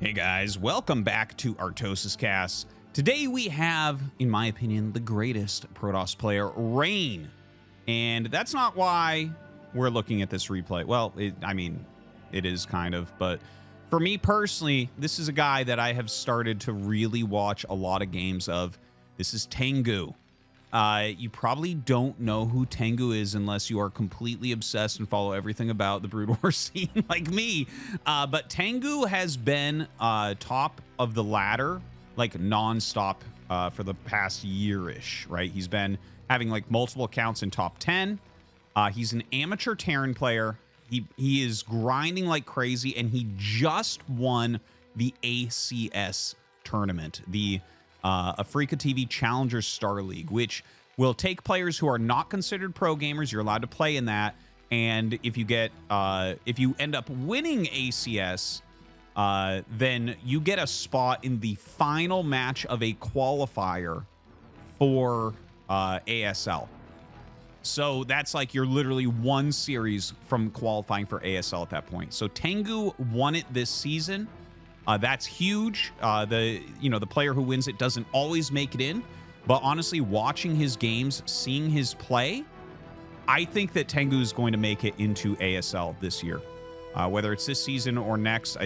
Hey guys, welcome back to ArtosisCasts. Today we have, in my opinion, the greatest Protoss player, Rain. And that's not why we're looking at this replay. Well, it is kind of, but for me personally, this is a guy that I have started to really watch a lot of games of. This is TaEnGu. You probably don't know who TaEnGu is unless you are completely obsessed and follow everything about the Brood War scene like me. But TaEnGu has been top of the ladder, like nonstop for the past year-ish, right? He's been having like multiple accounts in top 10. He's an amateur Terran player. He is grinding like crazy, and he just won the ACS tournament, the Africa TV Challengers Star League, which will take players who are not considered pro gamers. You're allowed to play in that, and if you end up winning ACS, then you get a spot in the final match of a qualifier for ASL. So that's like you're literally one series from qualifying for ASL at that point. So TaEnGu won it this season. That's huge. The player who wins it doesn't always make it in, but honestly, watching his games, seeing his play, I think that TaEnGu is going to make it into ASL this year. Whether it's this season or next,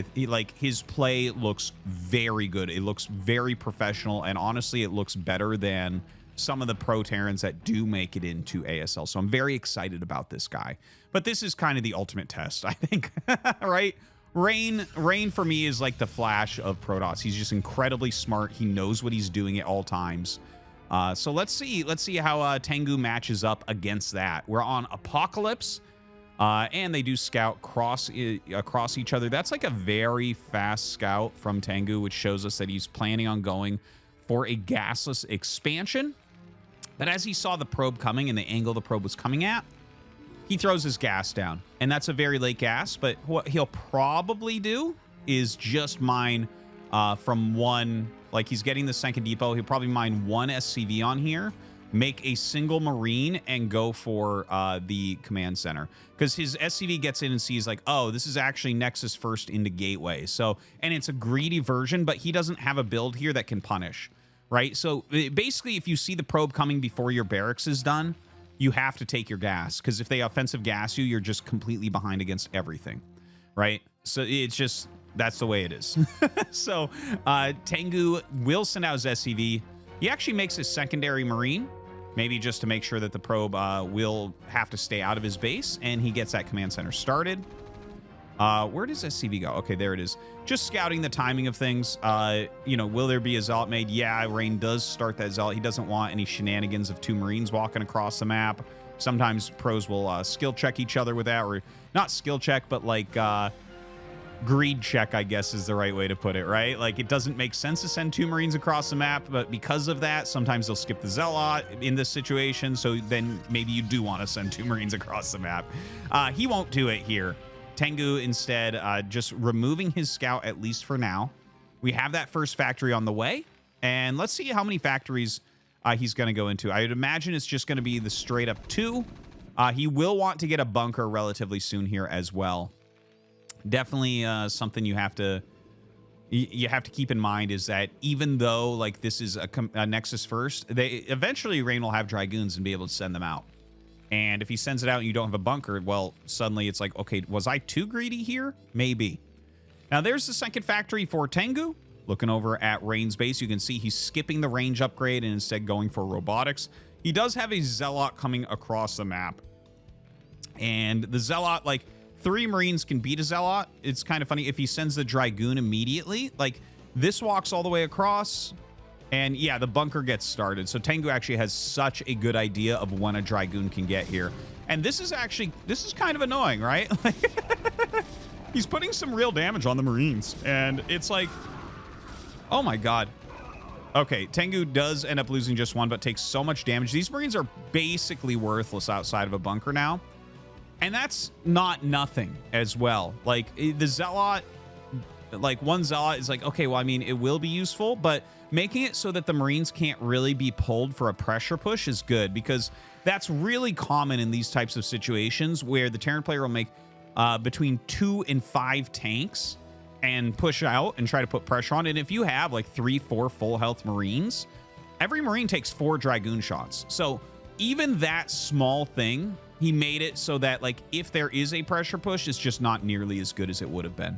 his play looks very good. It looks very professional, and honestly, it looks better than some of the pro Terrans that do make it into ASL. So I'm very excited about this guy. But this is kind of the ultimate test, I think, right? Rain for me is like the Flash of Protoss. He's just incredibly smart. He knows what he's doing at all times. So let's see how TaEnGu matches up against that. We're on Apocalypse, and they do scout across each other. That's like a very fast scout from TaEnGu, which shows us that he's planning on going for a gasless expansion. But as he saw the probe coming and the angle the probe was coming at, he throws his gas down, and that's a very late gas. But what he'll probably do is just mine from one, like he's getting the second depot. He'll probably mine one SCV on here, make a single Marine, and go for the command center. Because his SCV gets in and sees like, oh, this is actually Nexus first into Gateway. So, and it's a greedy version, but he doesn't have a build here that can punish, right? So basically, if you see the probe coming before your barracks is done, you have to take your gas, because if they offensive gas you, you're just completely behind against everything, right? So it's just, that's the way it is. So TaEnGu will send out his SCV. He actually makes his secondary Marine, maybe just to make sure that the probe will have to stay out of his base, and he gets that command center started. Where does SCV go? Okay, there it is. Just scouting the timing of things. Will there be a Zealot made? Yeah, Rain does start that Zealot. He doesn't want any shenanigans of two Marines walking across the map. Sometimes pros will skill check each other with that, or not skill check, but like greed check, I guess is the right way to put it, right? Like, it doesn't make sense to send two Marines across the map, but because of that, sometimes they'll skip the Zealot in this situation, so then maybe you do want to send two Marines across the map. He won't do it here. TaEnGu instead just removing his scout, at least for now. We have that first factory on the way, and let's see how many factories he's going to go into. I would imagine it's just going to be the straight up 2. He will want to get a bunker relatively soon here as well. Definitely something you have to keep in mind is that even though like this is a Nexus first, they eventually Rain will have Dragoons and be able to send them out. And if he sends it out and you don't have a bunker, well, suddenly it's like, okay, was I too greedy here? Maybe. Now, there's the second factory for TaEnGu. Looking over at Rain's base, you can see he's skipping the range upgrade and instead going for robotics. He does have a Zealot coming across the map. And the Zealot, like, 3 Marines can beat a Zealot. It's kind of funny. If he sends the Dragoon immediately, like, this walks all the way across. And yeah, the bunker gets started. So TaEnGu actually has such a good idea of when a Dragoon can get here. And this is kind of annoying, right? He's putting some real damage on the Marines. And it's like, oh my God. Okay, TaEnGu does end up losing just one, but takes so much damage. These Marines are basically worthless outside of a bunker now. And that's not nothing as well. Like, the Zealot, like one Zealot is like, okay, well, I mean, it will be useful, but making it so that the Marines can't really be pulled for a pressure push is good, because that's really common in these types of situations where the Terran player will make between 2 and 5 tanks and push out and try to put pressure on. And if you have like 3-4 full health Marines, every Marine takes 4 Dragoon shots. So even that small thing, he made it so that like if there is a pressure push, it's just not nearly as good as it would have been.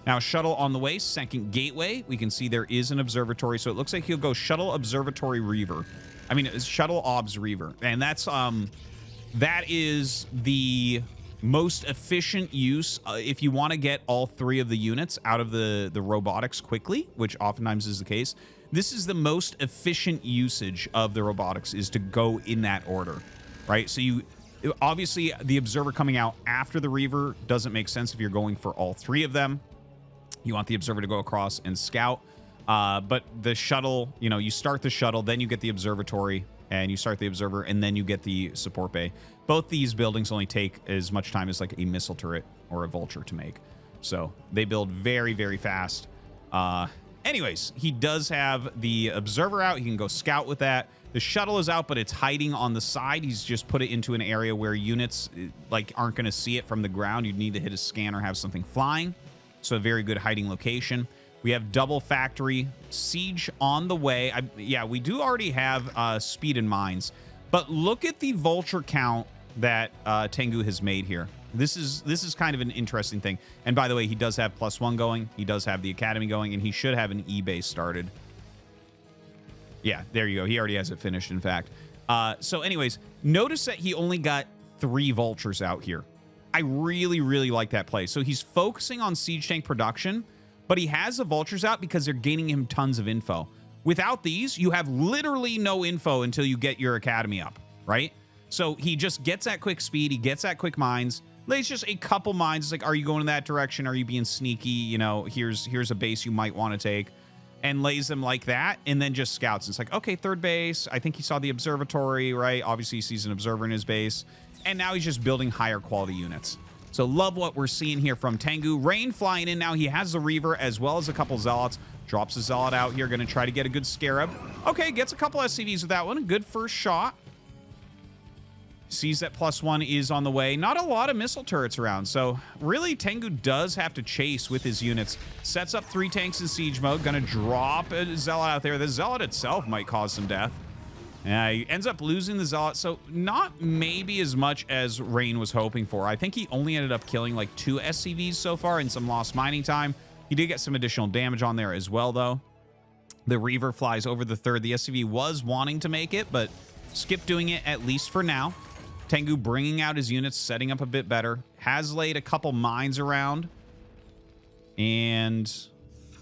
Now, shuttle on the way, second gateway. We can see there is an observatory. So it looks like he'll go shuttle observatory Reaver. I mean, it's shuttle obs Reaver. And that's that is the most efficient use if you want to get all 3 of the units out of the robotics quickly, which oftentimes is the case. This is the most efficient usage of the robotics, is to go in that order, right? So you obviously the observer coming out after the Reaver doesn't make sense if you're going for all 3 of them. You want the observer to go across and scout. But the shuttle, you know, you start the shuttle, then you get the observatory, and you start the observer, and then you get the support bay. Both these buildings only take as much time as like a missile turret or a vulture to make. So they build very, very fast. Anyways, he does have the observer out. He can go scout with that. The shuttle is out, but it's hiding on the side. He's just put it into an area where units like aren't going to see it from the ground. You'd need to hit a scan or have something flying. So a very good hiding location. We have double factory siege on the way. Yeah, we do already have speed and mines, but look at the vulture count that TaEnGu has made here. This is kind of an interesting thing. And by the way, he does have +1 going. He does have the academy going, and he should have an E-base started. Yeah, there you go. He already has it finished, in fact. So anyways, notice that he only got 3 vultures out here. I really, really like that play. So he's focusing on siege tank production, but he has the vultures out because they're gaining him tons of info. Without these, you have literally no info until you get your academy up, right? So he just gets that quick speed. He gets that quick mines. Lays just a couple mines. It's like, are you going in that direction? Are you being sneaky? You know, here's a base you might want to take. And lays them like that, and then just scouts. It's like, okay, third base. I think he saw the observatory, right? Obviously, he sees an observer in his base. And now he's just building higher quality units. So love what we're seeing here from TaEnGu. Rain flying in now. He has the Reaver as well as a couple Zealots. Drops a Zealot out here. Going to try to get a good Scarab. Okay, gets a couple SCVs with that one. A good first shot. Sees that +1 is on the way. Not a lot of missile turrets around. So really, TaEnGu does have to chase with his units. Sets up 3 tanks in siege mode. Going to drop a Zealot out there. The Zealot itself might cause some death. Yeah, he ends up losing the Zealot, so not maybe as much as Rain was hoping for. I think he only ended up killing like 2 SCVs so far and some lost mining time. He did get some additional damage on there as well, though. The Reaver flies over the 3rd. The SCV was wanting to make it, but skipped doing it at least for now. TaEnGu bringing out his units, setting up a bit better. Has laid a couple mines around. And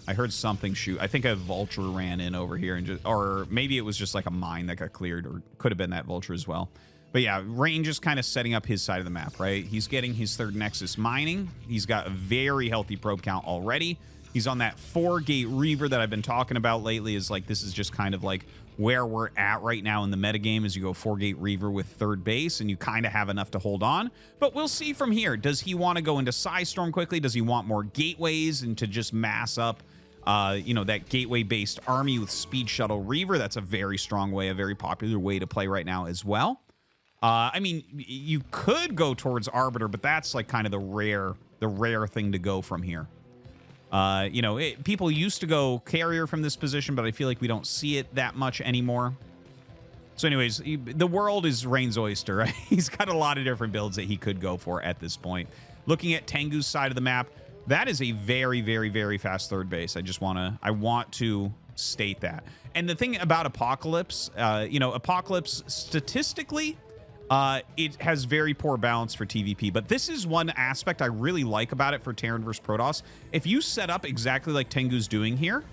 I heard something shoot. I think a vulture ran in over here, and just, or maybe it was just like a mine that got cleared, or could have been that vulture as well. But yeah, Rain just kind of setting up his side of the map, right? He's getting his 3rd Nexus mining. He's got a very healthy probe count already. He's on that 4-gate Reaver that I've been talking about lately. Is like, this is just kind of like where we're at right now in the metagame, as you go 4-gate Reaver with 3rd base, and you kind of have enough to hold on. But we'll see from here. Does he want to go into Psystorm quickly? Does he want more gateways and to just mass up you know, that gateway-based army with Speed Shuttle Reaver? That's a very strong way, a very popular way to play right now as well. I mean, you could go towards Arbiter, but that's like kind of the rare thing to go from here. You know, people used to go Carrier from this position, but I feel like we don't see it that much anymore. So anyways, the world is Rain's oyster, right? He's got a lot of different builds that he could go for at this point. Looking at TaEnGu's side of the map, that is a very, very, very fast 3rd base. I want to state that. And the thing about Apocalypse, you know, Apocalypse statistically, it has very poor balance for TVP, but this is one aspect I really like about it for Terran versus Protoss. If you set up exactly like TaEnGu's doing here,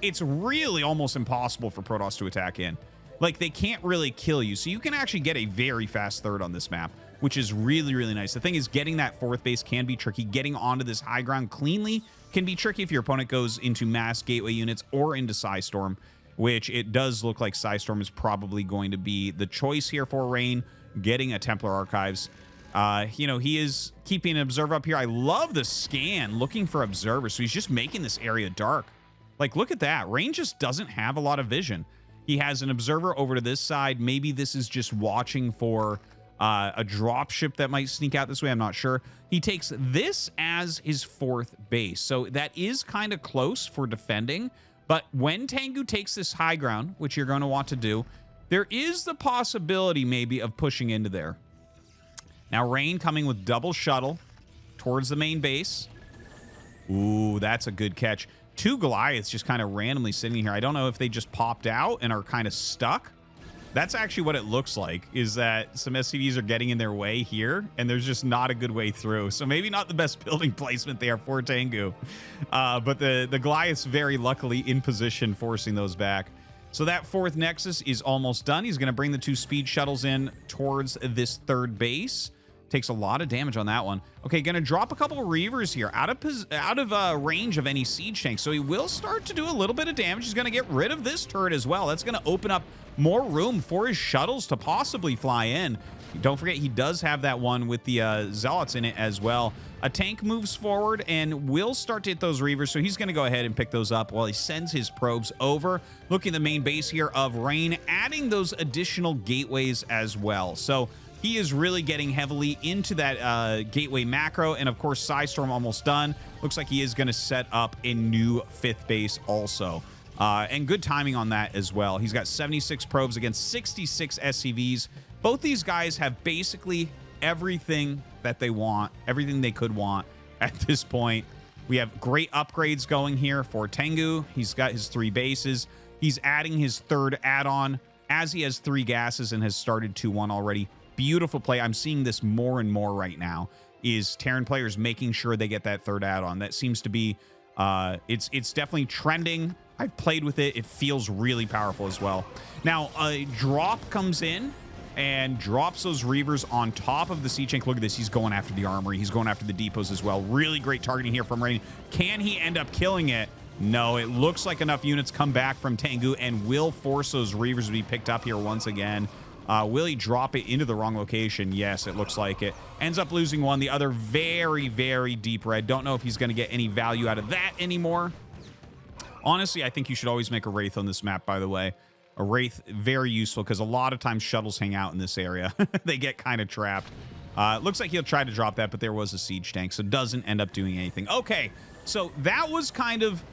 it's really almost impossible for Protoss to attack in. Like, they can't really kill you, so you can actually get a very fast 3rd on this map, which is really, really nice. The thing is, getting that 4th base can be tricky. Getting onto this high ground cleanly can be tricky if your opponent goes into mass gateway units or into Psystorm, which it does look like Psystorm is probably going to be the choice here for Rain. Getting a Templar Archives. You know, he is keeping an observer up here. I love the scan, looking for observers. So he's just making this area dark. Like, look at that. Rain just doesn't have a lot of vision. He has an observer over to this side. Maybe this is just watching for a dropship that might sneak out this way. I'm not sure. He takes this as his 4th base. So that is kind of close for defending. But when TaEnGu takes this high ground, which you're going to want to do, there is the possibility maybe of pushing into there. Now, Rain coming with double shuttle towards the main base. Ooh, that's a good catch. 2 Goliaths just kind of randomly sitting here. I don't know if they just popped out and are kind of stuck. That's actually what it looks like, is that some SCVs are getting in their way here, and there's just not a good way through. So maybe not the best building placement there for TaEnGu. But the Goliath's very luckily in position, forcing those back. So that 4th Nexus is almost done. He's going to bring the 2 speed shuttles in towards this 3rd base. Takes a lot of damage on that one. Okay, going to drop a couple of Reavers here out of range of any siege tank. So he will start to do a little bit of damage. He's going to get rid of this turret as well. That's going to open up more room for his shuttles to possibly fly in. Don't forget, he does have that one with the Zealots in it as well. A tank moves forward and will start to hit those Reavers, so he's going to go ahead and pick those up while he sends his probes over. Looking at the main base here of Rain, adding those additional gateways as well. So he is really getting heavily into that gateway macro, and of course, Psystorm almost done. Looks like he is going to set up a new 5th base also. And good timing on that as well. He's got 76 probes against 66 SCVs. Both these guys have basically everything that they want, everything they could want at this point. We have great upgrades going here for TaEnGu. He's got his 3 bases. He's adding his 3rd add-on as he has 3 gases and has started 2-1 already. Beautiful play. I'm seeing this more and more right now, is Terran players making sure they get that 3rd add-on. That seems to be, it's definitely trending. I've played with it. It feels really powerful as well. Now, a drop comes in and drops those Reavers on top of the siege tank. Look at this. He's going after the armory. He's going after the depots as well. Really great targeting here from Rain. Can he end up killing it? No, it looks like enough units come back from TaEnGu and will force those Reavers to be picked up here once again. Will he drop it into the wrong location? Yes, it looks like it. Ends up losing one. The other very, very deep red. Don't know if he's going to get any value out of that anymore. Honestly, I think you should always make a Wraith on this map, by the way. A Wraith, very useful, because a lot of times shuttles hang out in this area. They get kind of trapped. Looks like he'll try to drop that, but there was a siege tank, so doesn't end up doing anything. Okay, so that was kind of...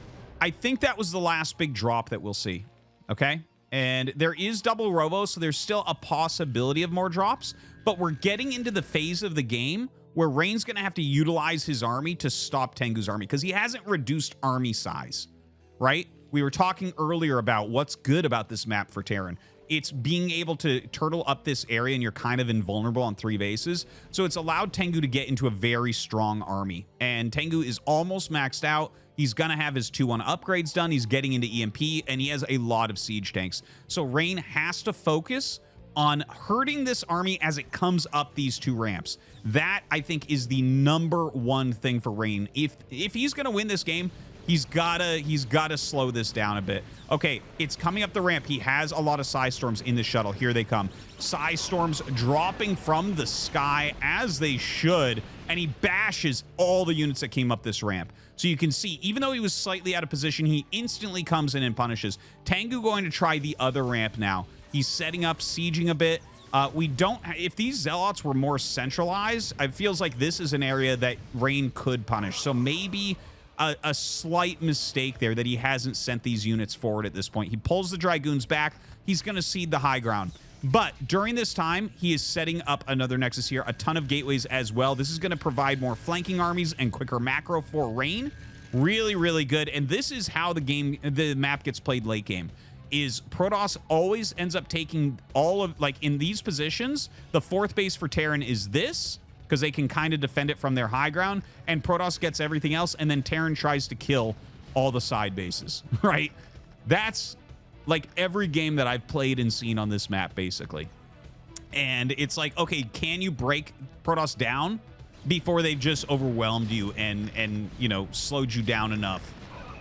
I think that was the last big drop that we'll see. Okay? And there is double robo, so there's still a possibility of more drops, but we're getting into the phase of the game where Rain's going to have to utilize his army to stop TaEnGu's army, because he hasn't reduced army size. Right? We were talking earlier about what's good about this map for Terran. It's being able to turtle up this area, and you're kind of invulnerable on 3 bases. So it's allowed TaEnGu to get into a very strong army. And TaEnGu is almost maxed out. He's going to have his 2-1 upgrades done. He's getting into EMP, and he has a lot of siege tanks. So Rain has to focus on hurting this army as it comes up these 2 ramps. That, I think, is the #1 thing for Rain. If he's going to win this game, he's gotta slow this down a bit. Okay, it's coming up the ramp. He has a lot of Psystorms in the shuttle. Here they come. Psystorms dropping from the sky, as they should, and he bashes all the units that came up this ramp. So you can see, even though he was slightly out of position, he instantly comes in and punishes. TaEnGu going to try the other ramp now. He's setting up, sieging a bit. If these Zealots were more centralized, it feels like this is an area that Rain could punish. So maybe a slight mistake there that he hasn't sent these units forward at this point. He pulls the Dragoons back. He's going to cede the high ground. But during this time, he is setting up another Nexus here, a ton of gateways as well. This is going to provide more flanking armies and quicker macro for Rain. Really, really good. And this is how the map gets played late game. Is Protoss always ends up taking all of, like in these positions, the 4th base for Terran is this, because they can kind of defend it from their high ground, and Protoss gets everything else, and then Terran tries to kill all the side bases, right? That's like every game that I've played and seen on this map, basically. And it's like, okay, can you break Protoss down before they've just overwhelmed you and you know, slowed you down enough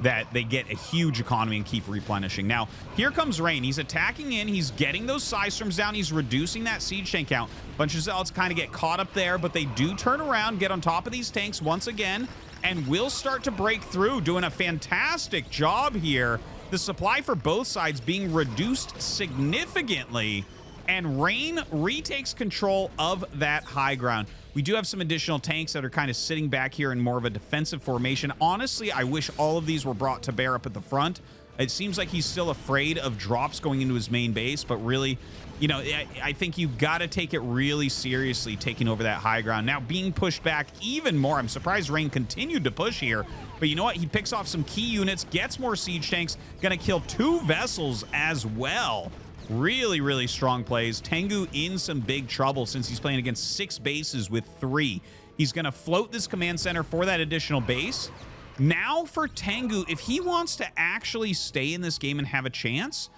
that they get a huge economy and keep replenishing? Now, here comes Rain. He's attacking in. He's getting those Psystorms down. He's reducing that siege tank count. Bunch of Zealots kind of get caught up there, but they do turn around, get on top of these tanks once again, and will start to break through, doing a fantastic job here. The supply for both sides being reduced significantly. and Rain retakes control of that high ground. We do have some additional tanks that are kind of sitting back here in more of a defensive formation. Honestly, I wish all of these were brought to bear up at the front. It seems like he's still afraid of drops going into his main base, but really, you know, I think you've got to take it really seriously taking over that high ground. Now being pushed back even more. I'm surprised Rain continued to push here, but you know what? He picks off some key units, gets more siege tanks, gonna kill 2 vessels as well. Really, really strong plays. TaEnGu in some big trouble since he's playing against 6 bases with 3. He's gonna float this command center for that additional base. Now for TaEnGu, if he wants to actually stay in this game and have a chance,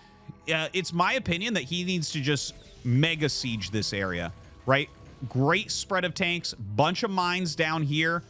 it's my opinion that he needs to just mega siege this area, right? Great spread of tanks, bunch of mines down here.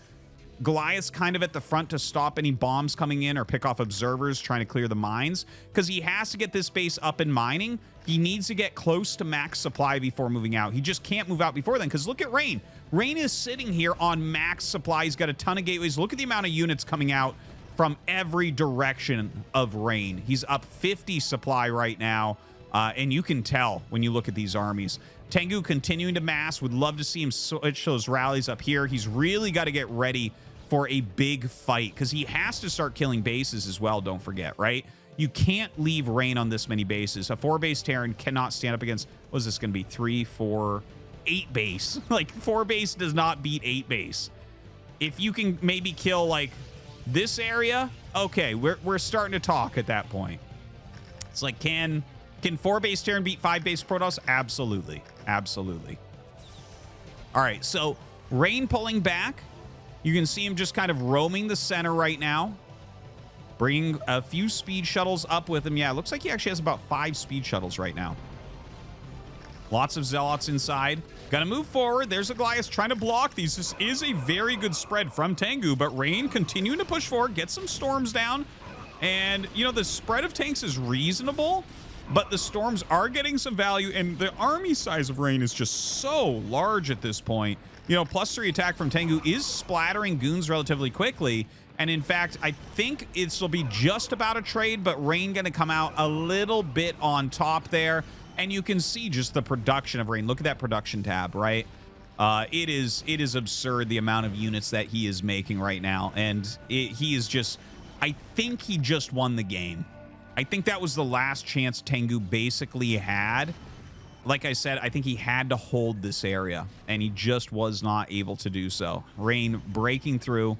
Goliath's kind of at the front to stop any bombs coming in or pick off observers trying to clear the mines, because he has to get this base up and mining. He needs to get close to max supply before moving out. He just can't move out before then, because look at Rain. Rain is sitting here on max supply. He's got a ton of gateways. Look at the amount of units coming out from every direction of Rain. He's up 50 supply right now, and you can tell when you look at these armies. TaEnGu continuing to mass. Would love to see him switch those rallies up here. He's really got to get ready for a big fight, because he has to start killing bases as well, don't forget, right? You can't leave Rain on this many bases. A 4-base Terran cannot stand up against, what is this going to be, 3, 4, 8 base? Like, 4 base does not beat 8 base. If you can maybe kill, like, this area, okay, we're starting to talk at that point. It's like, can 4-base Terran beat 5-base Protoss? Absolutely. Absolutely. All right, so Rain pulling back. You can see him just kind of roaming the center right now. Bringing a few speed shuttles up with him. Yeah, it looks like he actually has about 5 speed shuttles right now. Lots of zealots inside. Gonna move forward. There's a Goliath trying to block these. This is a very good spread from TaEnGu, but Rain continuing to push forward, get some storms down. And, you know, the spread of tanks is reasonable, but the storms are getting some value, and the army size of Rain is just so large at this point. You know, +3 attack from TaEnGu is splattering goons relatively quickly. And in fact, I think it'll be just about a trade, but Rain going to come out a little bit on top there. And you can see just the production of Rain. Look at that production tab, right? It is absurd the amount of units that he is making right now. And he is just, I think he just won the game. I think that was the last chance TaEnGu basically had. Like I said, I think he had to hold this area, and he just was not able to do so. Rain breaking through.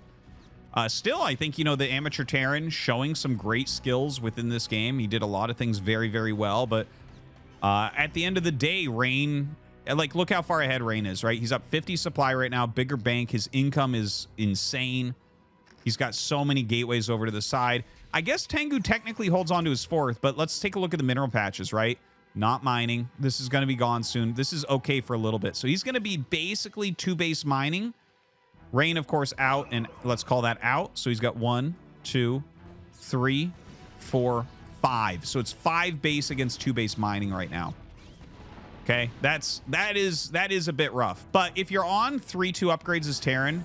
Still, I think, you know, the amateur Terran showing some great skills within this game. He did a lot of things very, very well, but at the end of the day, Rain, like, look how far ahead Rain is, right? He's up 50 supply right now, bigger bank. His income is insane. He's got so many gateways over to the side. I guess TaEnGu technically holds on to his 4th, but let's take a look at the mineral patches, right? Not mining. This is going to be gone soon. This is okay for a little bit. So he's going to be basically 2-base mining. Rain, of course, out, and let's call that out. So he's got 1, 2, 3, 4, 5. So it's 5 base against 2-base mining right now. Okay, that is a bit rough. But if you're on 3-2 upgrades as Terran,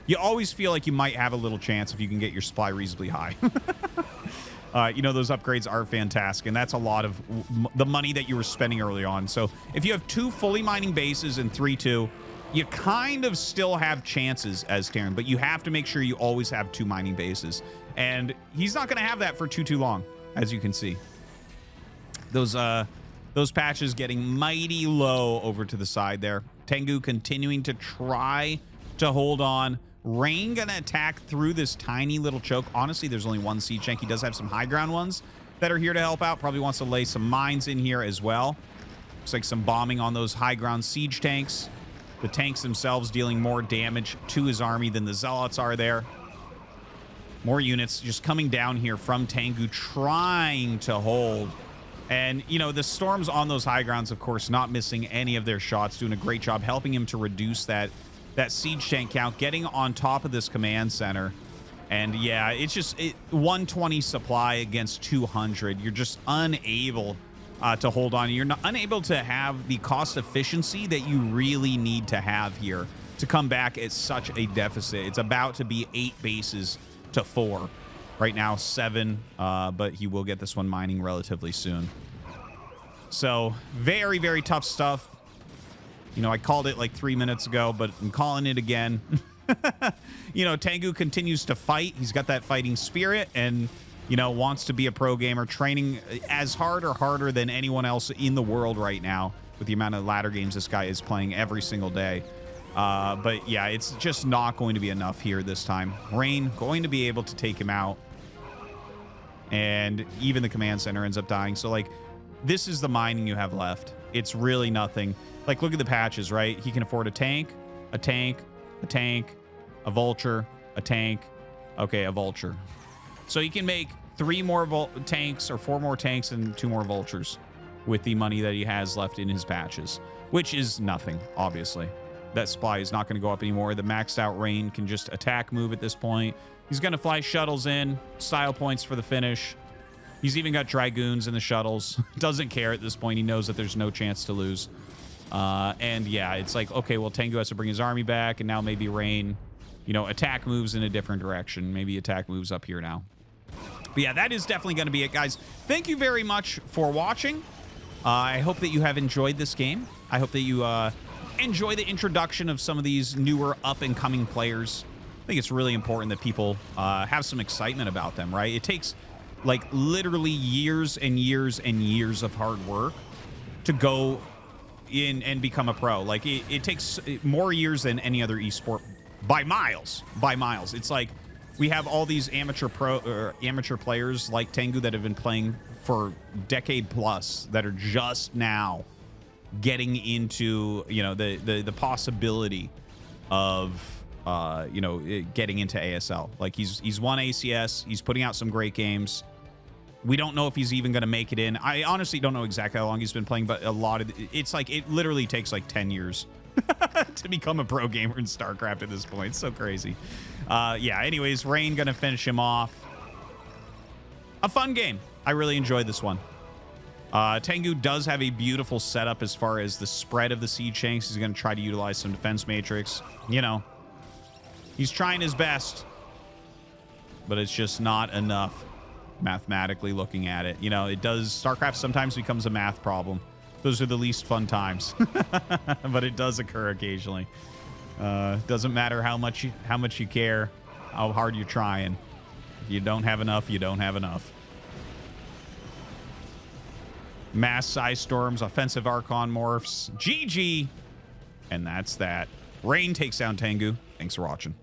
you always feel like you might have a little chance if you can get your supply reasonably high. You know, those upgrades are fantastic, and that's a lot of the money that you were spending early on. So if you have 2 fully mining bases and 3-2, you kind of still have chances as Terran, but you have to make sure you always have 2 mining bases. And he's not going to have that for too long, as you can see. Those patches getting mighty low over to the side there. TaEnGu continuing to try to hold on. Rain gonna attack through this tiny little choke. Honestly, there's only 1 siege tank. He does have some high ground ones that are here to help out. Probably wants to lay some mines in here as well. Looks like some bombing on those high ground siege tanks. The tanks themselves dealing more damage to his army than the zealots are there. More units just coming down here from TaEnGu, trying to hold. And, you know, the storms on those high grounds, of course, not missing any of their shots, doing a great job helping him to reduce that siege tank count, getting on top of this command center. And yeah, it's just 120 supply against 200. You're just unable to hold on. You're unable to have the cost efficiency that you really need to have here to come back at such a deficit. It's about to be 8 bases to 4. Right now, 7, but he will get this one mining relatively soon. So very, very tough stuff. You know, I called it like 3 minutes ago, but I'm calling it again. You know, TaEnGu continues to fight. He's got that fighting spirit and, you know, wants to be a pro gamer, training as hard or harder than anyone else in the world right now with the amount of ladder games this guy is playing every single day. But yeah, it's just not going to be enough here this time. Rain going to be able to take him out. And even the command center ends up dying. So, like, this is the mining you have left. It's really nothing. Like, look at the patches, right? He can afford a tank, a tank, a tank, a vulture, a tank. Okay, a vulture. So he can make 3 more tanks or 4 more tanks and 2 more vultures with the money that he has left in his patches, which is nothing, obviously. That supply is not going to go up anymore. The maxed out Rain can just attack move at this point. He's going to fly shuttles in, style points for the finish. He's even got Dragoons in the shuttles. Doesn't care at this point. He knows that there's no chance to lose. And yeah, it's like, okay, well, TaEnGu has to bring his army back, and now maybe Rain, you know, attack moves in a different direction. Maybe attack moves up here now. But yeah, that is definitely going to be it, guys. Thank you very much for watching. I hope that you have enjoyed this game. I hope that you enjoy the introduction of some of these newer up-and-coming players. I think it's really important that people have some excitement about them, right? It takes, like, literally years and years and years of hard work to go in and become a pro. Like, it takes more years than any other esport by miles. By miles. It's like we have all these amateur players like TaEnGu that have been playing for decade plus that are just now getting into, you know, the possibility of you know, getting into ASL. Like, he's won ACS. He's putting out some great games. We don't know if he's even going to make it in. I honestly don't know exactly how long he's been playing, but a lot of it's like it literally takes like 10 years to become a pro gamer in StarCraft at this point. It's so crazy. Yeah, anyways, Rain going to finish him off. A fun game. I really enjoyed this one. TaEnGu does have a beautiful setup as far as the spread of the siege tanks. He's going to try to utilize some defense matrix. You know, he's trying his best, but it's just not enough mathematically looking at it. You know, it does. StarCraft sometimes becomes a math problem. Those are the least fun times, but it does occur occasionally. Doesn't matter how much you care, how hard you're trying. If you don't have enough, you don't have enough. Mass size storms, offensive Archon morphs, GG, and that's that. Rain takes down TaEnGu. Thanks for watching.